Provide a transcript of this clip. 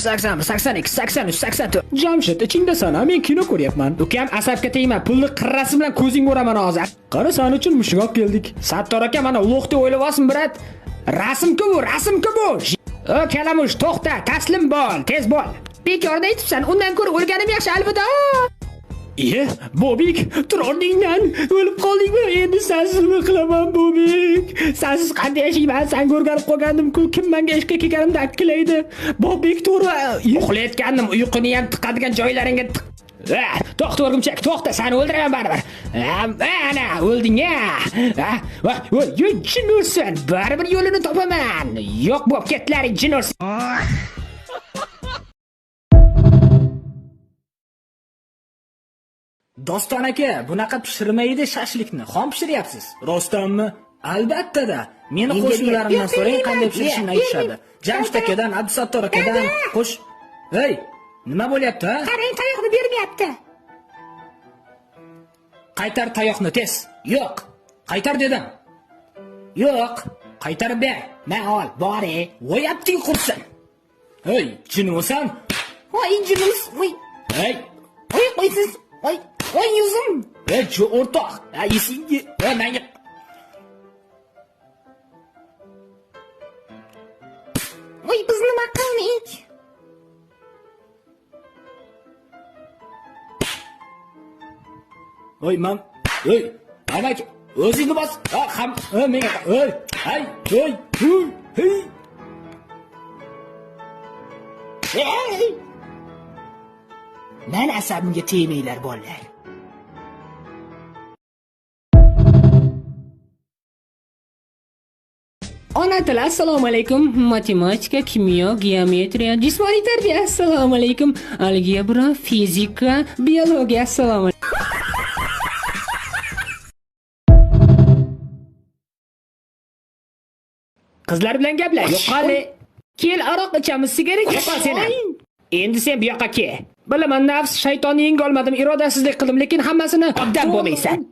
81, 82, 83, 84. Jamshid, ichingdasan, men kino ko'ryapman. Ukam asabga tegma, pulni qirrasi bilan ko'zing uraman hozir. Qara, sen uchun mushuk olib keldik. Sattor aka mana ulug' deb o'ylayapsan, brat. Rasm-ku bu. O, kalamush, to'xta, taslim bo'l, tez bo'l. Bekorda aytibsan, undan ko'ra o'lganim yaxshi albatta. Iye, Bobik, turordingdan o'lib qoldingmi? Endi sensiz nima qilaman, Bobik? Sensiz qanday yashayman? Sen o'rganib qolgandim-ku, kim menga ishga kelganimda akkilaydi. Bobik, to'g'ri. Uxlayotgandim, uyquni ham tiqadigan joylaringga to'xta o'rgimchak, to'xta, seni o'ldiraman baribir. Ana, o'lding-a. Voy, jin o'lsin, baribir yo'lini topaman. Yo'q bo'p ketlaring, jin o'lsin. Doston aka, bunaqa pishirmaydi shashlikni. Xom pishiryapsiz. Rostdanmi? Albatta-da. Meni qo'shnilarimdan so'rang qanday pishirishni aytishadi. Jamshid akadan, Abdusattor akadan qo'sh. Hey, nima bo'lyapti, ha? Qarang, tayoqni bermayapti. Qaytar tayoqni tez. Yo'q. Qaytar dedim. Yo'q. Qaytarib ber. Men ol, bori. Voyapting qursin. Hey, jin o'san? Voy, jinimiz. Voy. Hey, Qo'ysiz. Voy, yuzim. hey, shu o'rtoq. Esingga, menga Voy, biz nima qildik? Oy, amaki, o'zingni bos. Menga, hey, Men asabimga tegmanglar, bolalar. Ona tili, assalomu alaykum. Matematika, kimyo, geometriya, jismoniy tarbiya, assalomu alaykum. Algebra, fizika, biologiya, assalomu alaykum. Qizlar bilan gaplash. Yo'qali. Kel, aroq ichamiz, sigaret yo'qol seni. Endi sen bu yoqqa kel. Bilaman, nafs shaytonni yenga olmadim, irodasizlik qildim, lekin hammasini obdan bo'lmaysan.